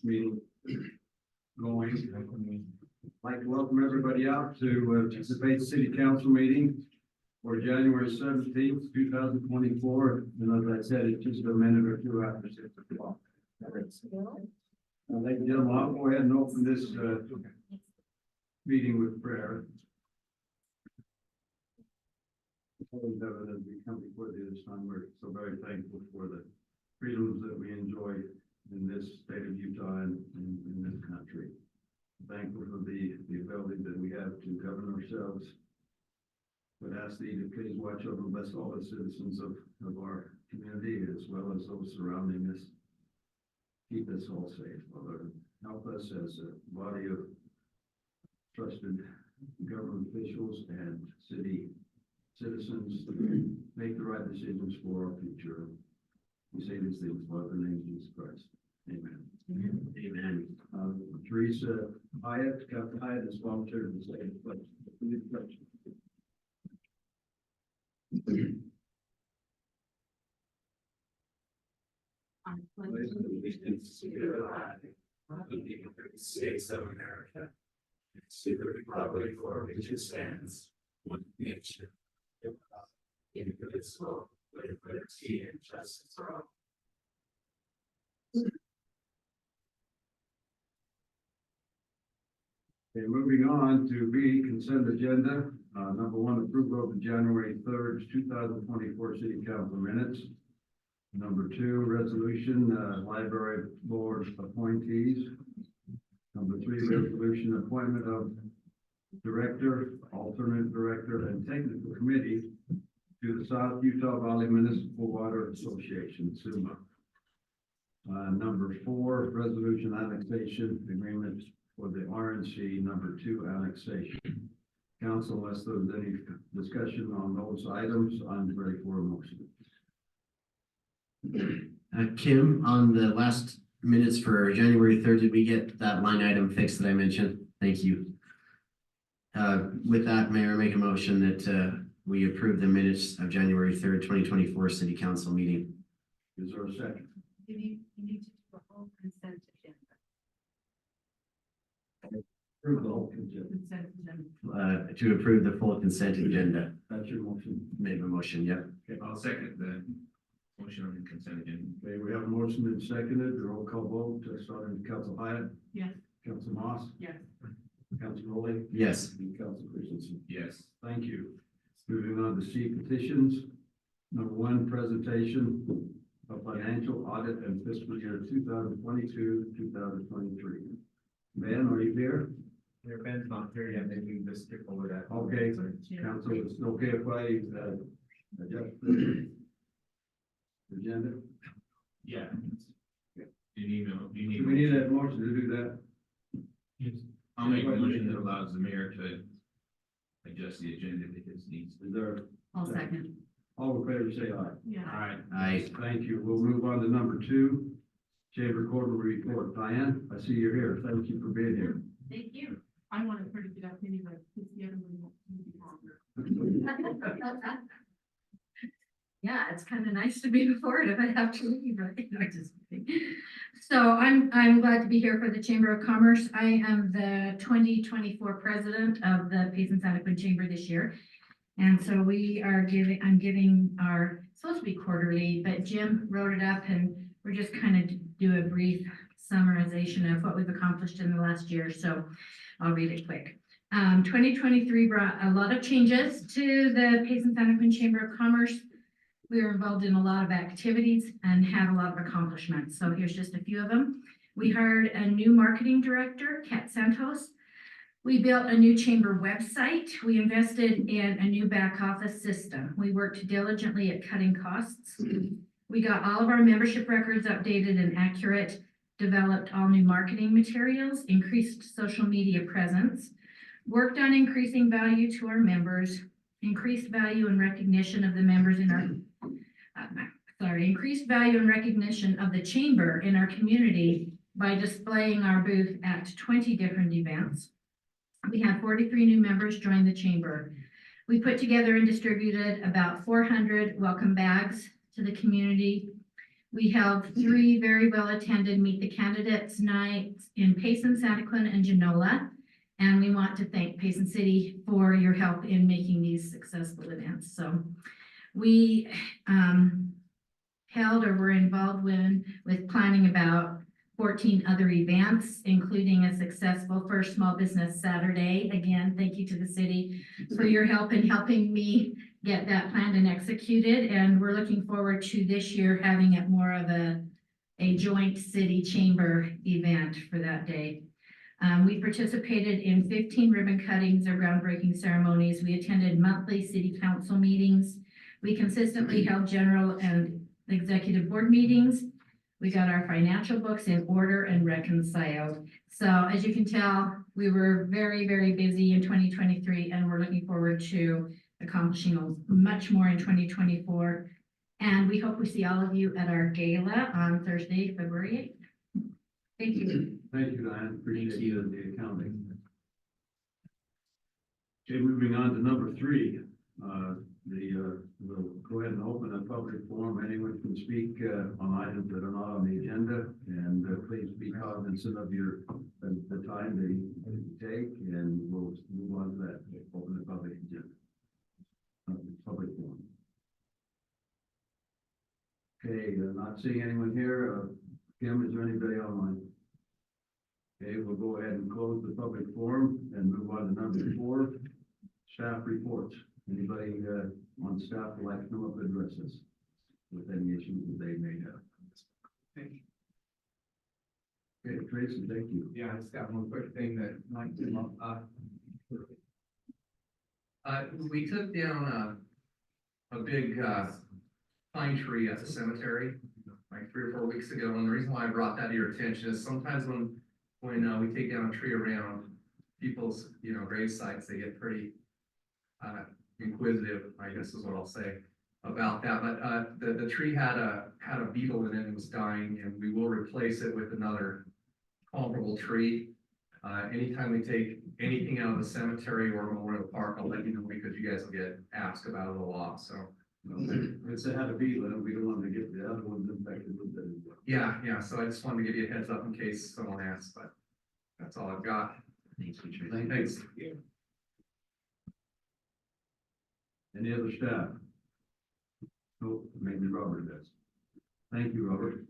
meeting going. I'd like to welcome everybody out to participate city council meeting for January 17th, 2024. And as I said, it's just a minute or two after 6 o'clock. Ladies and gentlemen, I'll go ahead and open this meeting with prayer. As we come before you this time, we're so very thankful for the freedoms that we enjoy in this state of Utah and in this country. Thankful for the ability that we have to govern ourselves. But ask thee to please watch over and bless all the citizens of our community as well as those surrounding us. Keep us all safe, Father. Help us as a body of trusted government officials and city citizens to make the right decisions for our future. We say these things in the name of Jesus Christ. Amen. Amen. Amen. Teresa Hyatt, Captain Hyatt, is volunteered to say the pledge. I pledge allegiance to the flag of the United States of America, and to the republic for which it stands, one nation, indivisible, with liberty and justice for all. Okay, moving on to B, consent agenda. Number one, approval of the January 3rd, 2024 City Council minutes. Number two, resolution, library board appointees. Number three, resolution, appointment of director, alternate director, and technical committee to the South Utah Valley Municipal Water Association, SUMA. Number four, resolution annexation agreement for the RNC number 2 annexation. Council, unless there's any discussion on those items, I'm ready for a motion. Kim, on the last minutes for January 3rd, did we get that line item fixed that I mentioned? Thank you. With that, Mayor, make a motion that we approve the minutes of January 3rd, 2024 City Council meeting. Is there a second? You need to do the whole consent agenda. Approve the whole consent. Consent agenda. To approve the full consent agenda. That's your motion. Made a motion, yep. Okay. I'll second the motion on the consent agenda. Okay, we have a motion and seconded. Roll call vote, starting with Council Hyatt, Yes. Council Moss, Yes. Council Rowley, Yes. and Council Christensen. Yes. Thank you. Moving on to C, petitions. Number one, presentation of financial audit and fiscal year 2022, 2023. Ben, are you here? Your Ben's not here yet, maybe we can just skip over that. Okay, Council, is it okay if I adjust the agenda? Yeah. You need. Do we need a motion to do that? I'll make a motion that allows the mayor to adjust the agenda if it needs. Is there, I'll second. all in favor, say aye. Yeah. All right. Aye. Thank you. We'll move on to number two, Chamber Quarterly Report. Diane, I see you're here. Thank you for being here. Thank you. I wanted her to get up anyway, because the other one won't be longer. Yeah, it's kind of nice to be before it if I have to leave, right? No, just kidding. So I'm glad to be here for the Chamber of Commerce. I am the 2024 president of the Payson Santa Quin Chamber this year. And so I'm giving our, it's supposed to be quarterly, but Jim wrote it up and we're just kind of do a brief summarization of what we've accomplished in the last year. So I'll read it quick. 2023 brought a lot of changes to the Payson Santa Quin Chamber of Commerce. We were involved in a lot of activities and had a lot of accomplishments. So here's just a few of them. We hired a new marketing director, Kat Santos. We built a new chamber website. We invested in a new back office system. We worked diligently at cutting costs. We got all of our membership records updated and accurate, developed all new marketing materials, increased social media presence, worked on increasing value to our members, increased value and recognition of the members in our, increased value and recognition of the chamber in our community by displaying our booth at 20 different events. We had 43 new members join the chamber. We put together and distributed about 400 welcome bags to the community. We held 3 very well-attended Meet the Candidates nights in Payson, Santa Clara, and Genola. And we want to thank Payson City for your help in making these successful events. So we held or were involved with planning about 14 other events, including a successful first Small Business Saturday. Again, thank you to the city for your help in helping me get that planned and executed. And we're looking forward to this year having it more of a joint city chamber event for that day. We participated in 15 ribbon cuttings or groundbreaking ceremonies. We attended monthly city council meetings. We consistently held general and executive board meetings. We got our financial books in order and reconciled. So as you can tell, we were very, very busy in 2023, and we're looking forward to accomplishing much more in 2024. And we hope we see all of you at our gala on Thursday, February 8th. Thank you. Thank you, Diane. Appreciate Thank you. you and the accounting. Okay, moving on to number 3. We'll go ahead and open a public forum. Anyone can speak on items that are not on the agenda, and please be cognizant of the time that you take, and we'll move on to that. Open the public agenda. Public forum. Okay, not seeing anyone here. Kim, is there anybody online? Okay, we'll go ahead and close the public forum and move on to number 4, staff reports. Anybody on staff would like to come up and address us with any issues that they may have? Okay, Tracy, thank you. Yeah, I just got one quick thing that might come up. We took down a big pine tree at the cemetery like 3 or 4 weeks ago, and the reason why I brought that to your attention is sometimes when we take down a tree around people's grave sites, they get pretty inquisitive, I guess is what I'll say about that. But the tree had a beetle in it and was dying, and we will replace it with another comparable tree. Anytime we take anything out of the cemetery or Memorial Park, I'll let you know, because you guys will get asked about it a lot. So It's a had a beetle, and we don't want to get the other ones infected with it as well. yeah. So I just wanted to give you a heads up in case someone asks, but that's all I've got. Thank you, Tracy. Thank Thanks. you. Any other staff? Oh, maybe Robert does. Thank you, Robert.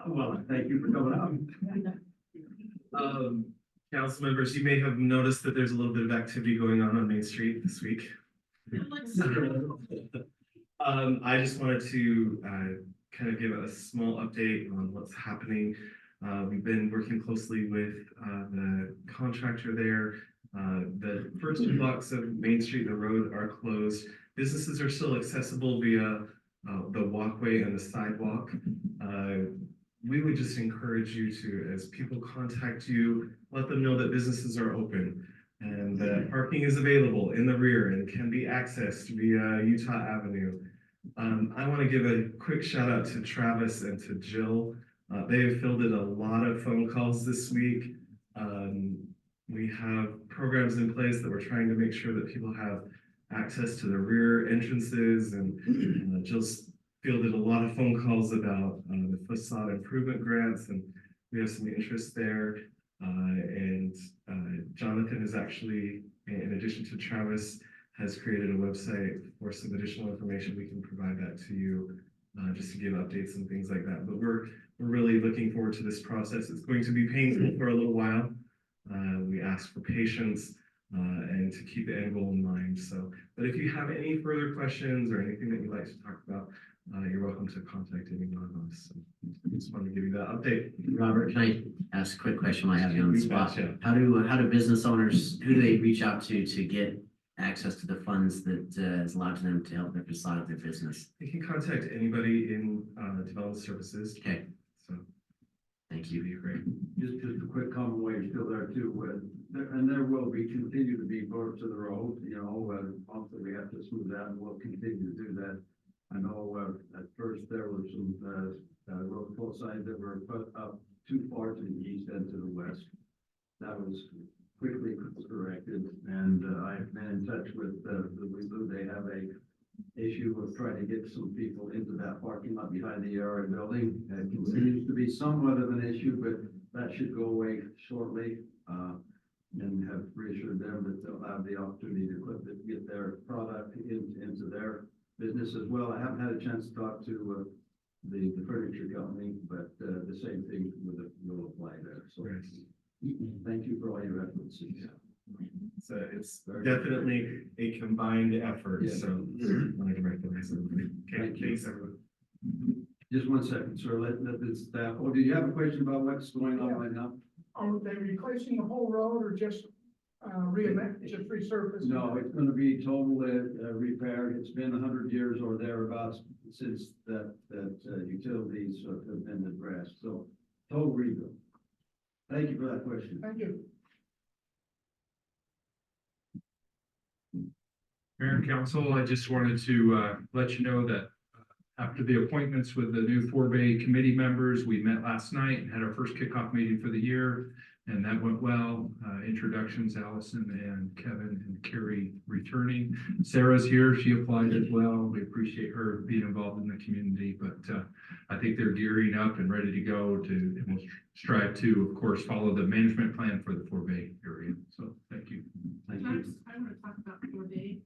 Well, thank you for coming out. Council members, you may have noticed that there's a little bit of activity going on Main Street this week. I just wanted to kind of give a small update on what's happening. We've been working closely with the contractor there. The first 2 blocks of Main Street, the road, are closed. Businesses are still accessible via the walkway and the sidewalk. We would just encourage you to, as people contact you, let them know that businesses are open and that parking is available in the rear and can be accessed via Utah Avenue. I want to give a quick shout out to Travis and to Jill. They have fielded a lot of phone calls this week. We have programs in place that we're trying to make sure that people have access to the rear entrances, and Jill's fielded a lot of phone calls about the facade improvement grants, and we have some interest there. And Jonathan is actually, in addition to Travis, has created a website for some additional information. We can provide that to you just to give updates and things like that. But we're really looking forward to this process. It's going to be painful for a little while. We ask for patience and to keep the end goal in mind. So, but if you have any further questions or anything that you'd like to talk about, you're welcome to contact any one of us. So I just wanted to give you that update. Robert, can I ask a quick question while I have you on the spot? Gotcha. How do business owners, who do they reach out to get access to the funds that is allowed to them to help their facade of their business? You can contact anybody in development services. Okay, So thank you. you're great. Just a quick comment while you're still there too, and there will continue to be bumps in the road, bumps that we have to smooth out, and we'll continue to do that. I know at first there were some road close signs that were put up too far to the east and to the west. That was quickly corrected, and I've been in touch with the Weeboo. They have a issue of trying to get some people into that parking lot behind the ERA building. It continues to be somewhat of an issue, but that should go away shortly. And have reassured them that they'll have the opportunity to get their product into their business as well. I haven't had a chance to talk to the furniture company, but the same thing will apply there. So thank you for all your efforts. So it's definitely a combined effort, Yeah. so wanted to recognize everybody. Okay, Thank you. thanks, everyone. Just one second, sir. Let the staff, oh, do you have a question about what's going on right now? Are they replacing the whole road or just, just resurfacing? No, it's gonna be total repair. It's been 100 years or thereabouts since that utilities have been addressed. So total rebuild. Thank you for that question. Thank you. Mayor and council, I just wanted to let you know that after the appointments with the new Bay committee members, we met last night and had our first kickoff meeting for the year, and that went well. Introductions, Allison and Kevin and Carrie returning. Sarah's here, she applied as well. We appreciate her being involved in the community, but I think they're gearing up and ready to go and we'll strive to, of course, follow the management plan for the Bay area. So thank you. Thank I you. want to talk about 4-Bay.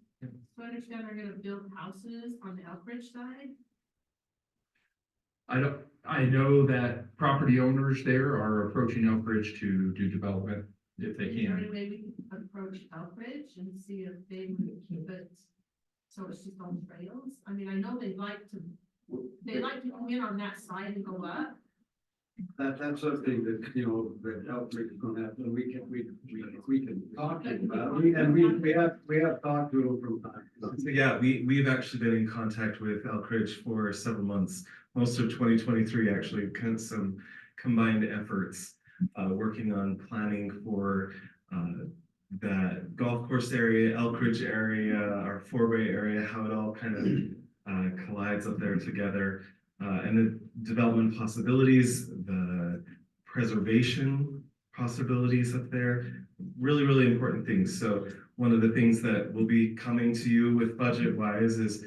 So I understand they're gonna build houses on the Elkridge side. I know that property owners there are approaching Elkridge to do development if they Is there any can. way we can approach Elkridge and see if they would keep it? So it's just on trails? I mean, I know they'd like to come in on that side and go up. That's something that, that Outreach is gonna have, and we can talk to them about it. And we have talked to them from time to time. So yeah, we've actually been in contact with Elkridge for several months, most of 2023, actually, kind of some combined efforts, working on planning for that golf course area, Elkridge area, our Bay area, how it all kind of collides up there together. And the development possibilities, the preservation possibilities up there, really, really important things. So one of the things that will be coming to you with budget wise is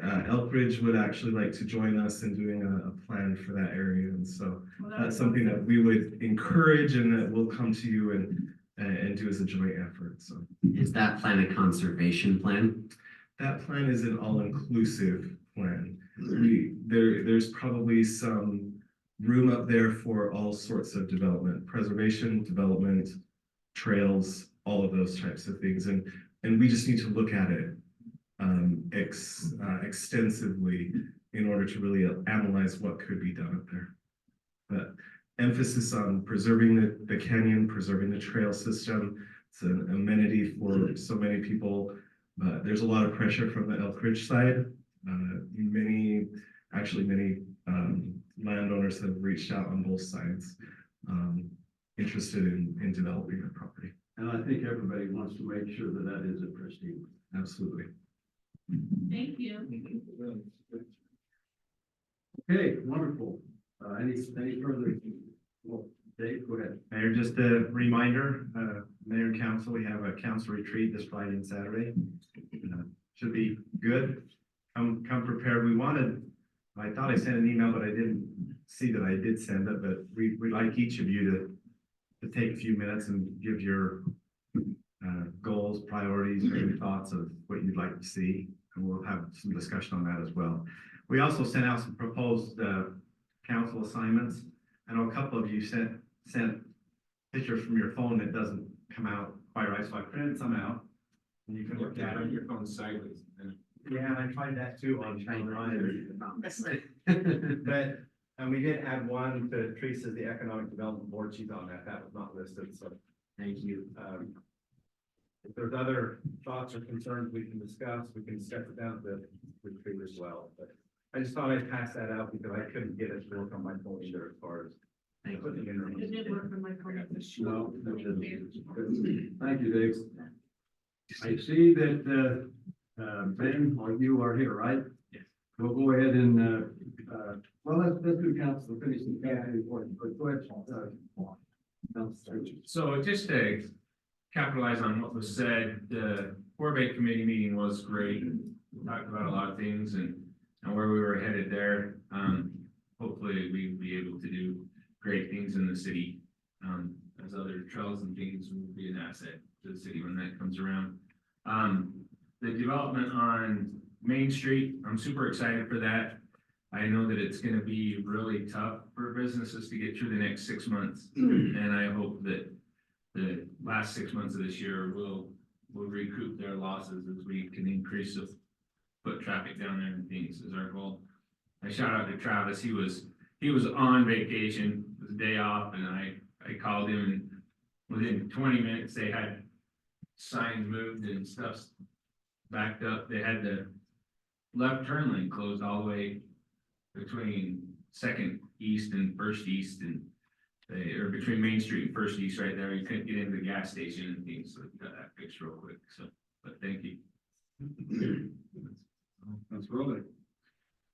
Elkridge would actually like to join us in doing a plan for that area. And so that's something that we would encourage and that will come to you and do as a joint effort. So Is that plan a conservation plan? that plan is an all-inclusive plan. There's probably some room up there for all sorts of development, preservation, development, trails, all of those types of things. And we just need to look at it extensively in order to really analyze what could be done up there. But emphasis on preserving the canyon, preserving the trail system. It's an amenity for so many people, but there's a lot of pressure from the Elkridge side. Many landowners have reached out on both sides, interested in developing their property. And I think everybody wants to make sure that that is a pristine. Absolutely. Thank you. Okay, wonderful. Any further? Well, Dave, go ahead. Mayor, just a reminder, Mayor and Council, we have a council retreat this Friday and Saturday. Should be good. Come prepared. I thought I sent an email, but I didn't see that I did send it, but we'd like each of you to take a few minutes and give your goals, priorities, maybe thoughts of what you'd like to see, and we'll have some discussion on that as well. We also sent out some proposed council assignments. I know a couple of you sent pictures from your phone that doesn't come out quite right, so I printed some out. And you can look at it. Your phone sideways. Yeah, I tried that too on But, and we did add one to Teresa's, the Economic Development Board, she's on that was not listed, so. Thank you. If there's other thoughts or concerns we can discuss it down at the retreat as well, but I just thought I'd pass that out because I couldn't get it to work on my phone either as far as. Thank putting it in. It did work for my phone. No, thank you, Dave. I see that, Ben, you are here, right? Yes. We'll go ahead and, well, let's do council, finish the council report, but go ahead. Council. So just to capitalize on what was said, the Bay committee meeting was great. talked about a lot of things and where we were headed there. Hopefully we'll be able to do great things in the city. As other trails and things will be an asset to the city when that comes around. The development on Main Street, I'm super excited for that. I know that it's gonna be really tough for businesses to get through the next 6 months. And I hope that the last 6 months of this year will recoup their losses as we can increase the foot traffic down there and things is our goal. I shout out to Travis, he was on vacation, it was a day off, and I called him, and within 20 minutes, they had signs moved and stuff backed up. They had the left turn lane closed all the way between Second East and First East, and or between Main Street and First East right there. You couldn't get into the gas station and things, so we got that fixed real quick. So, but thank you. That's really.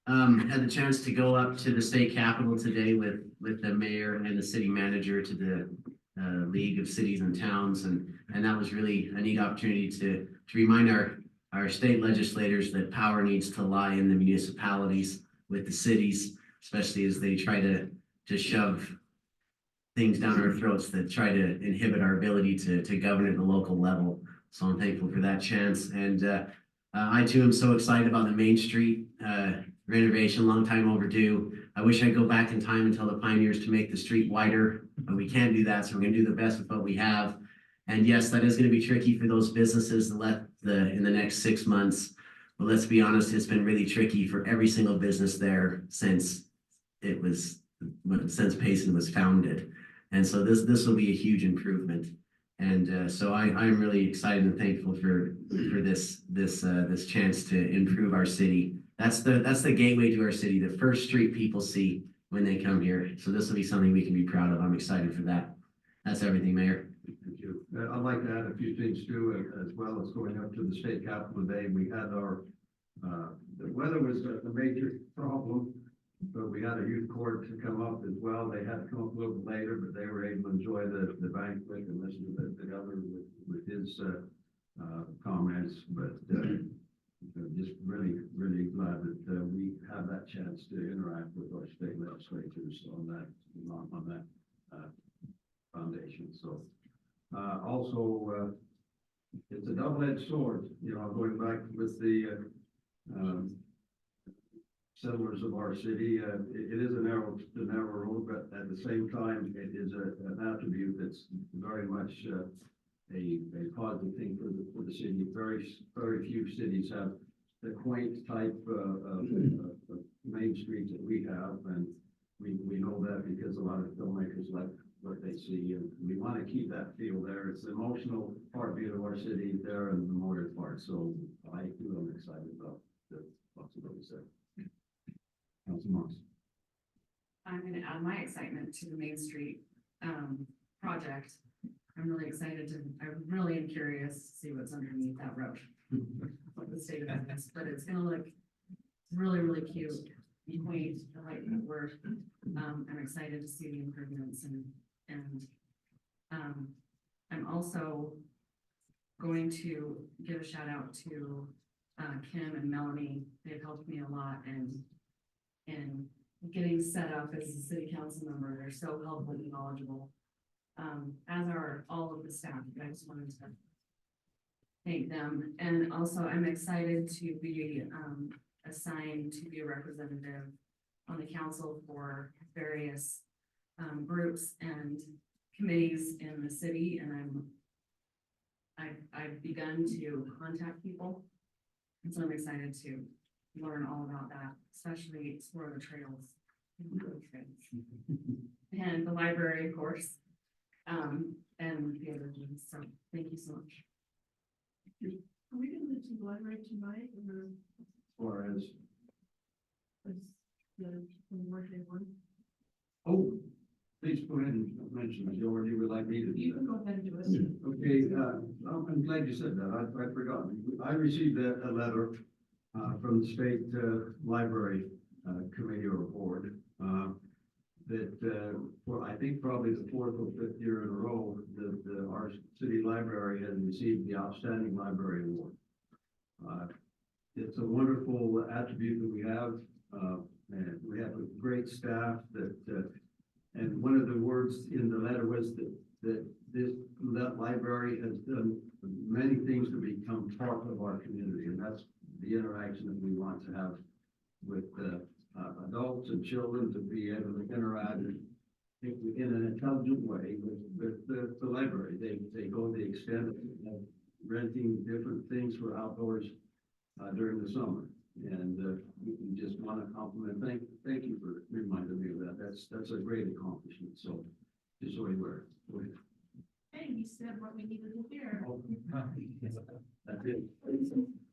Had the chance to go up to the state capitol today with the mayor and the city manager to the League of Cities and Towns, and that was really a neat opportunity to remind our state legislators that power needs to lie in the municipalities with the cities, especially as they try to shove things down our throats that try to inhibit our ability to govern at the local level. So I'm thankful for that chance, and I too am so excited about the Main Street renovation, long time overdue. I wish I'd go back in time and tell the pioneers to make the street wider, but we can't do that, so we're gonna do the best with what we have. And yes, that is gonna be tricky for those businesses in the next 6 months. But let's be honest, it's been really tricky for every single business there since Payson was founded. And so this will be a huge improvement. And so I'm really excited and thankful for this chance to improve our city. That's the gateway to our city, the first street people see when they come here. So this will be something we can be proud of. I'm excited for that. That's everything, Mayor. Thank you. I'd like to add a few things too, as well as going up to the state capitol today. We had the weather was a major problem, but we had a youth court to come up as well. They had to come up a little bit later, but they were able to enjoy the banquet and listen to the governor with his comments. But just really glad that we have that chance to interact with our state legislators on that foundation. So also it's a double-edged sword, going back with the settlers of our city. It is a narrow road, but at the same time, it is an attribute that's very much a positive thing for the city. Very few cities have the quaint type of main street that we have, and we know that because a lot of filmmakers like what they see, and we want to keep that feel there. It's the emotional heartbeat of our city there, and the motor part. So I too am excited about the possibilities there. Councilman Moss. I'm going to add my excitement to the Main Street project. I'm really excited I really am curious to see what's underneath that road. What the state of it is, but it's going to look really, really cute. Quaint, I like that word. I'm excited to see the improvements, and I'm also going to give a shout out to Kim and Melanie. They've helped me a lot in getting set up as a city council member. They're so helpful and knowledgeable, as are all of the staff. I just wanted to thank them. And also I'm excited to be assigned to be a representative on the council for various groups and committees in the city, and I've begun to contact people, and so I'm excited to learn all about that, especially explore the trails and the library, of course, and the other things. So thank you so much. Are we going to do the library tonight, or As far as the workday one? please go ahead and mention it, or you would like me to do You that? can go ahead and do it. Okay, I'm glad you said that. I'd forgotten. I received a letter from the state library committee or board that for I think probably the 4th or 5th year in a row our city library has received the Outstanding Library Award. it's a wonderful attribute that we have. And we have a great staff and one of the words in the letter was that that library has done many things to become part of our community, and that's the interaction that we want to have with adults and children, to be able to interact in an intelligent way with the library. They go the extent of renting different things for outdoors during the summer. And we just want to compliment, thank you for reminding me of that. That's a great accomplishment. So just so you were. Hey, you said what we needed to hear. That's it.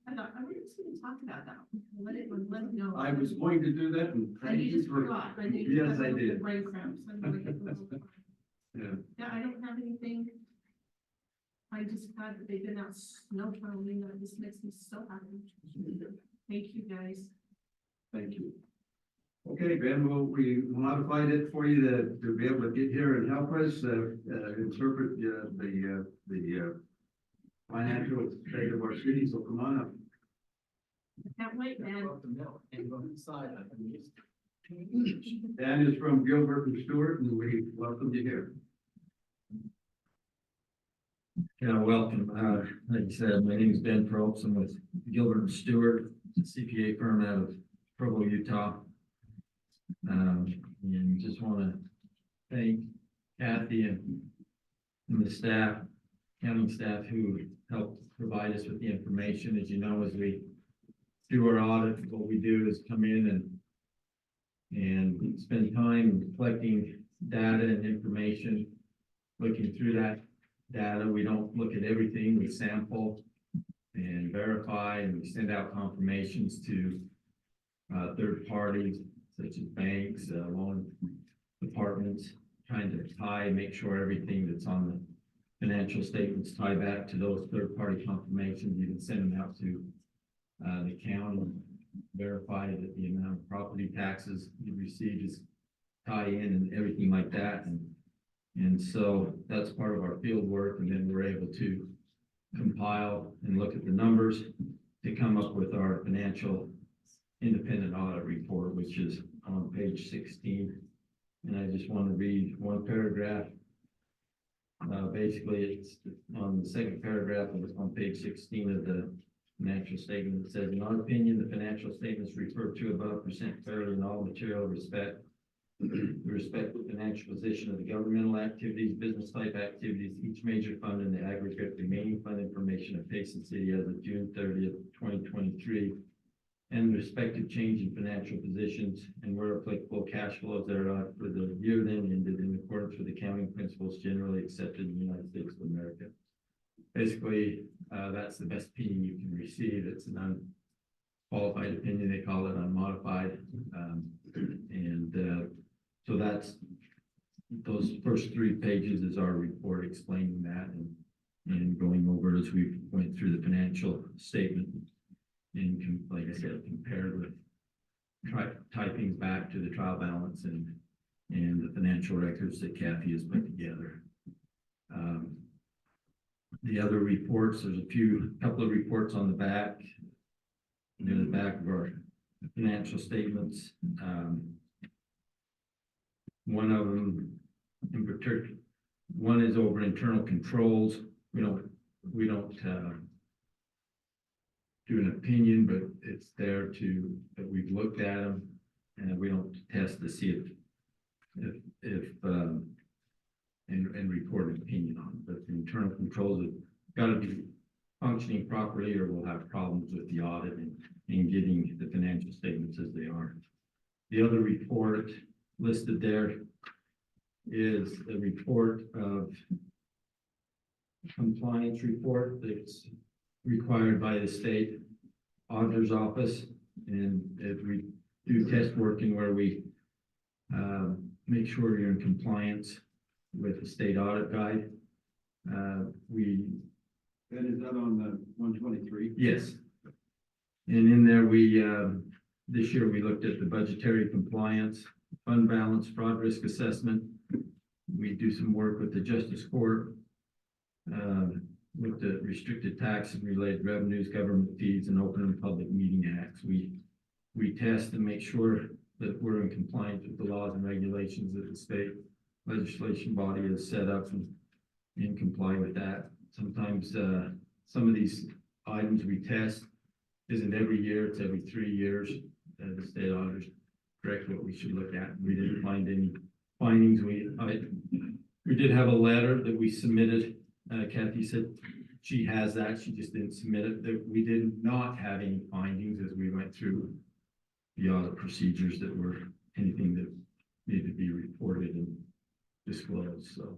I thought, I was just gonna talk about that. Let it know. I was going to do that, and And thank you you just for. forgot. I knew you Yes, had I a little did. brain cramps. I'm gonna get a little- Yeah. Yeah, I don't have anything. I just glad that they've been out snow plowing. That just makes me so happy. Thank you, guys. Thank you. Okay, Ben, well, we modified it for you to be able to get here and help us interpret the financial state of our city. So come on up. Can't wait, man. Dan is from Gilbert and Stewart, and we welcome you here. Yeah, welcome. Like you said, my name is Ben Probst. I'm with Gilbert and Stewart, a CPA firm out of Provo, Utah. And just want to thank Kathy and the staff, county staff, who helped provide us with the information. As you know, as we do our audit, what we do is come in and spend time collecting data and information, looking through that data. We don't look at everything. We sample and verify, and we send out confirmations to third parties such as banks, loan departments, trying to make sure everything that's on the financial statements tie back to those third party confirmations. You can send them out to the county, verify that the amount of property taxes you received is tie in and everything like that. And so that's part of our field work, and then we're able to compile and look at the numbers to come up with our financial independent audit report, which is on page 16. And I just want to read one paragraph. Basically, it's on the second paragraph on page 16 of the financial statement. It says, in our opinion, the financial statements referred to above present fairly in all material respect the respective financial position of the governmental activities, business type activities, each major fund, and the aggregate remaining fund information of Payson City as of June 30th, 2023, and the respective change in financial positions, and where applicable, cash flows thereof for the year then ended in accordance with accounting principles generally accepted in the United States of America. Basically, that's the best opinion you can receive. It's an unqualified opinion. They call it unmodified. So that's those first 3 pages is our report explaining that and going over as we went through the financial statement and like I said, compared with typing back to the trial balance and the financial records that Kathy has put together. The other reports, there's a couple of reports on the back, near the back of our financial statements. One of them in particular, one is over internal controls. We don't do an opinion, but it's there that we've looked at them, and we don't test to see if and report an opinion on it. But the internal controls have got to be functioning properly, or we'll have problems with the audit and getting the financial statements as they are. The other report listed there is a report of compliance report that's required by the state auditor's office, and if we do test working where we make sure you're in compliance with the state audit guide. That is that on the 123? Yes. And in there, this year we looked at the budgetary compliance, fund balance, fraud risk assessment. We do some work with the Justice Court, with the restricted tax and related revenues, government fees, and open and public meeting acts. We test and make sure that we're in compliance with the laws and regulations that the state legislation body has set up and comply with that. Sometimes, some of these items we test isn't every year, it's every 3 years. The state auditors direct what we should look at. We didn't find any findings. We did have a letter that we submitted. Kathy said she has that, she just didn't submit it, that we did not have any findings as we went through the audit procedures that were anything that needed to be reported and disclosed, so.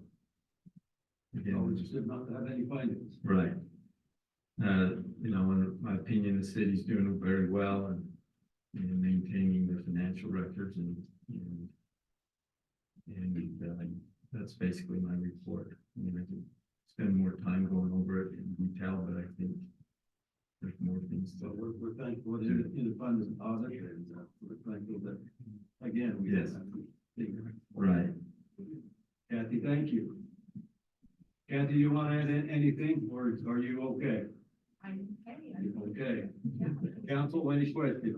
Again, We just did not have any findings. right. In my opinion, the city's doing very well and, maintaining their financial records and that's basically my report. I mean, I can spend more time going over it in detail, but I think there's more things So to. we're thankful to the independent audit and we're thankful that, again, we. Yes. Right. Kathy, thank you. Kathy, you want to add anything or are you okay? I'm okay. Okay. Council, any questions?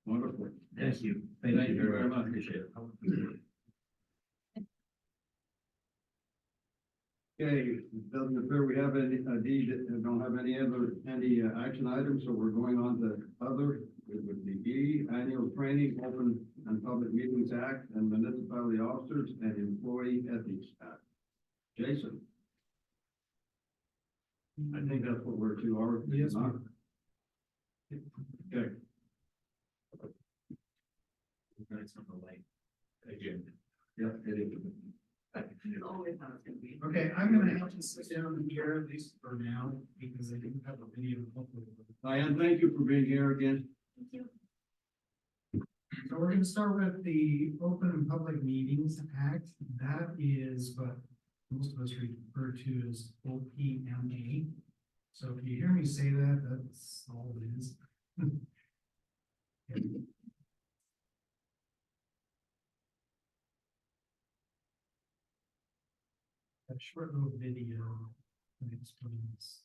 Wonderful. Thank you. Thank you very much. Appreciate it. Okay, it doesn't appear we have any, don't have any action items, so we're going on to other. It would be E, annual training, open and public meetings act, and municipality officers and employee ethics act. Jason? I think that's what we're to, are. Yes, not? Okay. It's on the light agenda. Yep, it is. Always thought it was gonna be. Okay, I'm gonna have to sit down here at least for now, because I didn't have a video. Diane, thank you for being here again. Thank you. So we're gonna start with the Open and Public Meetings Act. That is what most of us refer to as OPMA. So if you hear me say that, that's all it is. A short little video that explains.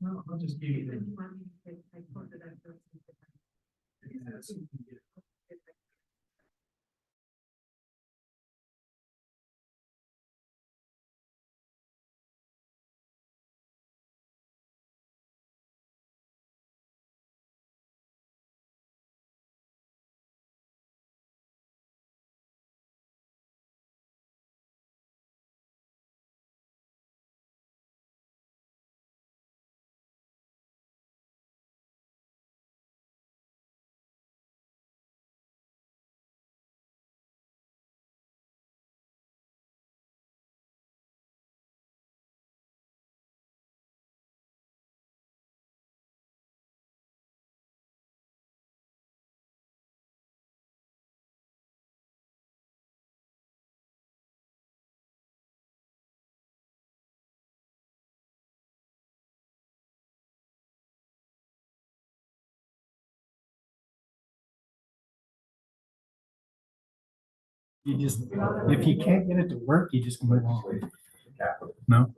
No, I'll just give you the. I posted that first. You just, if you can't get it to work, you just move on. No?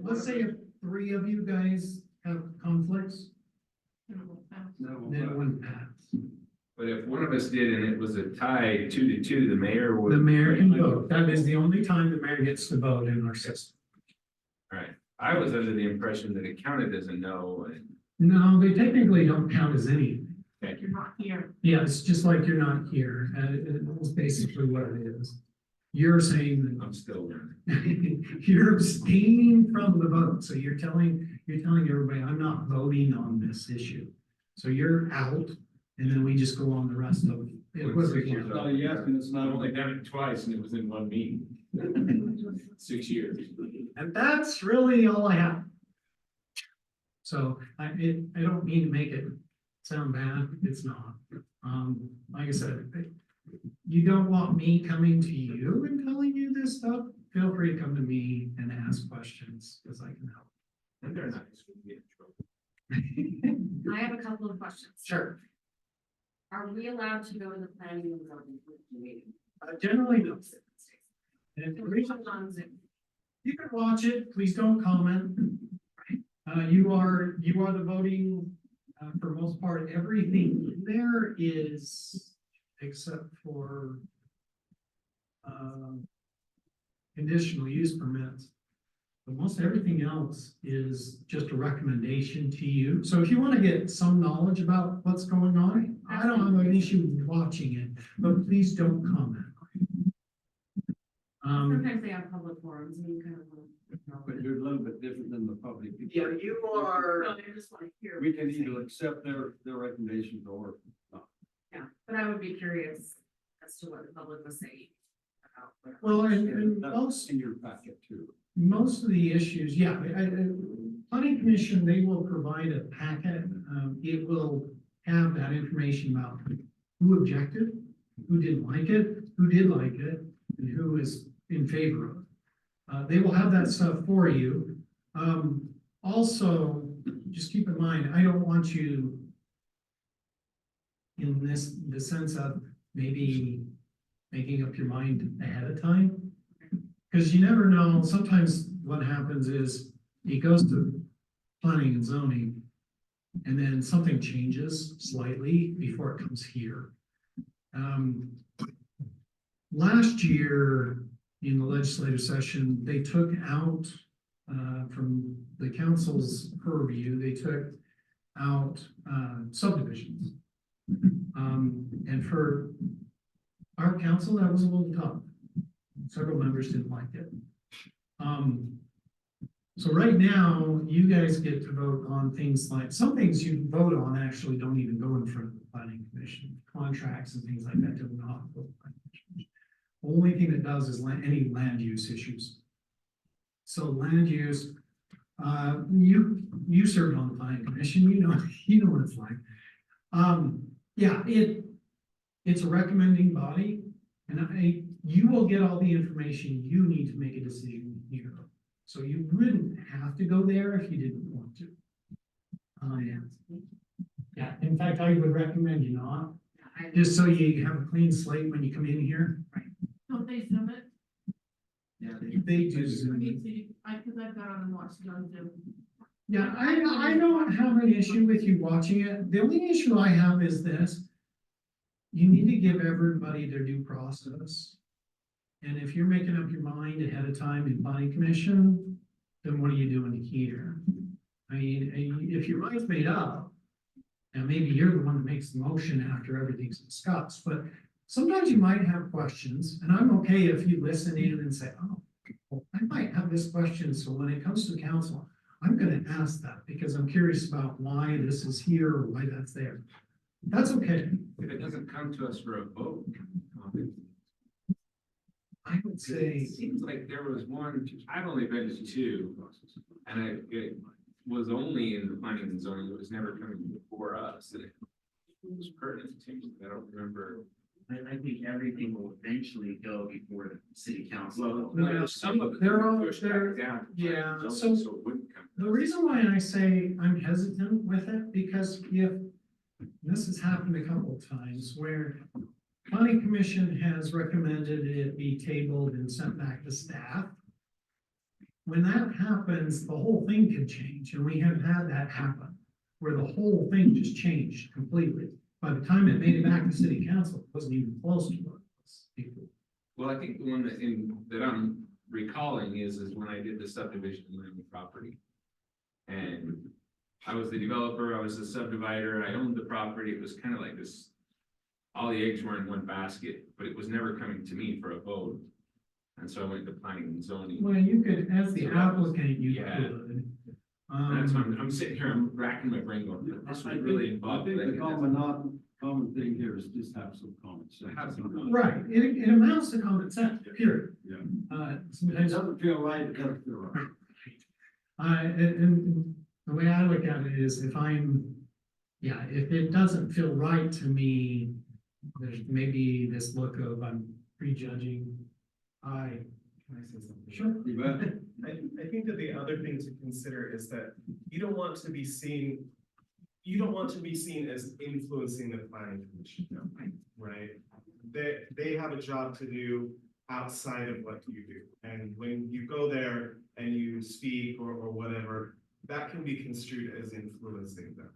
let's say if three of you guys have conflicts, then it wouldn't pass. But if one of us did and it was a tie 2-2, the mayor would. The mayor can vote. That is the only time the mayor gets to vote in our system. Right, I was under the impression that it counted as a no, and No, they technically don't count as anything. You're not here. Yeah, it's just like you're not here. It's basically what it is. You're saying I'm still learning. that you're abstaining from the vote. So you're telling everybody, I'm not voting on this issue. So you're out, and then we just go on the rest of it. 6 years old. yes, and it's not only done it twice and it was in one meeting. 6 years. And that's really all I have. So I don't mean to make it sound bad, it's not. Like I said, you don't want me coming to you and telling you this stuff, feel free to come to me and ask questions, because I can help. And they're nice. We get in trouble. I have a couple of questions. Sure. Are we allowed to go to the planning and zoning meeting? Generally, no. And the reason On Zoom. you can watch it, please don't comment. You are the voting, for most part, everything in there is, except for conditional use permits. But most everything else is just a recommendation to you. So if you want to get some knowledge about what's going on, I don't have an issue with watching it, but please don't comment. Sometimes they have public forums and you kind of. But you're a little bit different than the public. Yeah, you are. No, I just want to hear. We what can you're either saying. accept their recommendations or not. Yeah, but I would be curious as to what the public was saying about. what- Well, and That's most, in your packet too. most of the issues, yeah, planning commission, they will provide a packet. It will have that information about who objected, who didn't like it, who did like it, and who is in favor of it. They will have that stuff for you. Also, just keep in mind, I don't want you in the sense of maybe making up your mind ahead of time. Because you never know, sometimes what happens is it goes to planning and zoning, and then something changes slightly before it comes here. Last year, in the legislative session, they took out, from the council's purview, they took out subdivisions. And for our council, that was a little tough. Several members didn't like it. So right now, you guys get to vote on things like, some things you vote on actually don't even go in front of the planning commission. Contracts and things like that do not go in front of the commission. Only thing that does is any land use issues. So land use, you served on the planning commission, you know what it's like. Yeah, it's a recommending body, and you will get all the information you need to make a decision here. So you wouldn't have to go there if you didn't want to. Yeah, in fact, I would recommend you not, just so you have a clean slate when you come in here. Don't they Zoom it? Yeah, they do I Zoom. mean, see, cause I've got on and watched it on Zoom. Yeah, I don't have an issue with you watching it. The only issue I have is this. You need to give everybody their due process. And if you're making up your mind ahead of time in planning commission, then what are you doing here? I mean, if your mind's made up, and maybe you're the one that makes the motion after everything's discussed, but sometimes you might have questions, and I'm okay if you listen in and say, oh, well, I might have this question, so when it comes to council, I'm gonna ask that because I'm curious about why this is here or why that's there. That's okay. If it doesn't come to us for a vote. I would say, It seems like there was one, I've only been to two, and it was only in the planning and zoning, it was never coming before us, and it was pertinent to me, I don't remember. I think everything will eventually go before the city council. Well, Yeah, some of it they're all- pushed they're- back down. yeah, So so- it wouldn't come. the reason why I say I'm hesitant with it, because this has happened a couple of times where planning commission has recommended it be tabled and sent back to staff. when that happens, the whole thing can change, and we have had that happen. Where the whole thing just changed completely. By the time it made it back to city council, it wasn't even close to what it was before. Well, I think the one that I'm recalling is when I did the subdivision of my own property. And I was the developer, I was the subdivider, I owned the property, it was kind of like this. All the eggs were in one basket, but it was never coming to me for a vote. And so I went to planning and zoning. Well, you could, as the So that was- applicant, you yeah. could. That's why I'm sitting here, I'm racking my brain going, this would really involve. I think the common thing here is just have some common sense. Have some common- Right, it amounts to common sense, period. Yeah. It It doesn't feel right, it doesn't feel right. and the way I look at it is if if it doesn't feel right to me, there's maybe this look of I'm prejudging. Can I say something? Sure. You bet. I think that the other thing to consider is that you don't want to be seen as influencing the planning commission, right? They have a job to do outside of what you do. And when you go there and you speak or whatever, that can be construed as influencing them.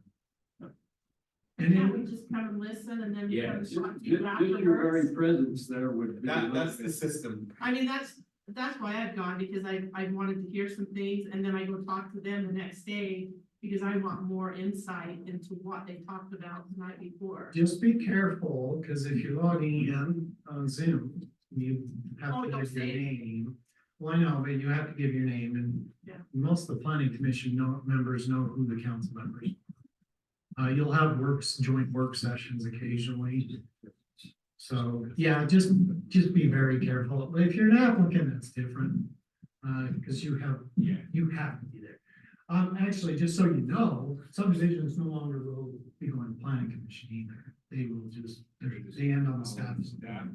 And Can't we then, just come and listen and then we come Yes. talk to you Just your very afterwards? presence there would be. That's the system. I mean, that's why I've gone, because I wanted to hear some things, and then I go talk to them the next day, because I want more insight into what they talked about the night before. just be careful, because if you're logging in on Zoom, you have Oh, to don't give your say it. name. Well, I know, but you have to give your name, and Yeah. most of the planning commission members know who the council members are. You'll have joint work sessions occasionally. So, yeah, just be very careful. If you're an applicant, that's different. Because you have to be there. Actually, just so you know, subdivisions no longer will be going to planning commission either. They will just, they end on the staff. Yeah.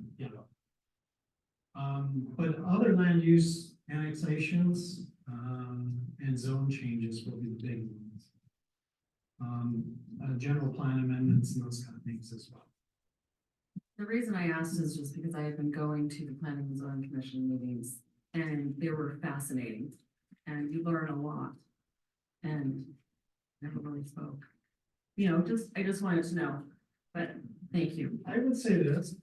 But other land use annexations, and zone changes will be the big ones. General plan amendments and those kind of things as well. The reason I asked is just because I have been going to the planning and zoning commission meetings and they were fascinating. And you learn a lot. And never really spoke. I just wanted to know, but thank you. I would say this,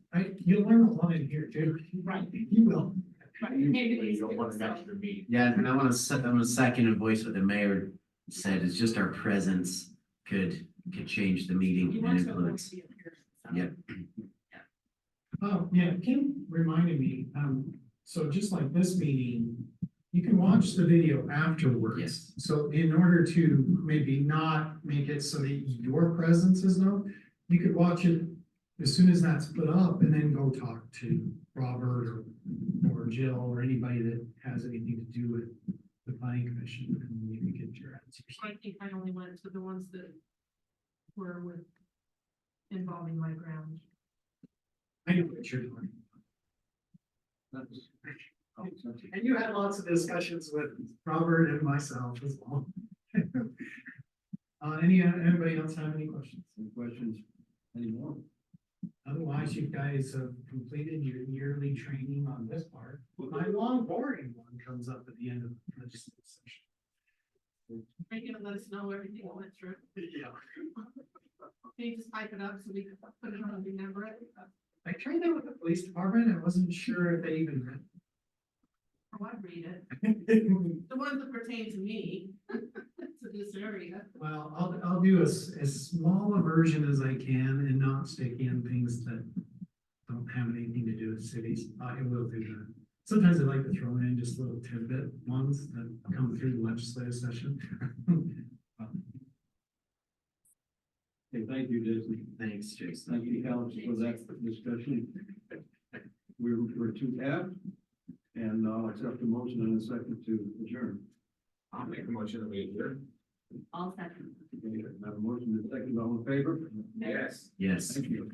you'll learn a lot in here too. Right. You will. Right, maybe You these don't want things, an so- extra meeting. Yeah, and I want to second and voice what the mayor said, is just our presence could change the meeting You and want to influence. avoid the appearance. Yep. Oh, yeah, Kim reminded me, so just like this meeting, you can watch the video afterwards. Yes. So in order to maybe not make it so that your presence is known, you could watch it as soon as that's put up and then go talk to Robert or Jill or anybody that has anything to do with the planning commission, and you can get your answers. I think I only went to the ones that were involving my ground. I know what you're doing. And you had lots of discussions with Robert and myself as well. Anybody else have any questions? Any questions anymore? Otherwise, you guys have completed your yearly training on this part. My long boring one comes up at the end of the legislative session. Are you gonna let us know everything I went through? Yeah. Can you just type it up so we can put it on and remember it? I tried that with the police department. I wasn't sure if they even read Oh, I read it. it. The ones that pertain to me, to this area. Well, I'll do as small a version as I can and not stick in things that don't have anything to do with cities. I will do that. Sometimes I like to throw in just little tidbit ones that come through the legislative session. Okay, thank you, Disney. Thanks, Jason. Thank you, Alex, for that discussion. We're to F, and I'll accept the motion in a second to adjourn. I'll make a motion that we adjourn. All second. Okay, I have a motion in a second, all in favor? Yes. Yes. Thank you.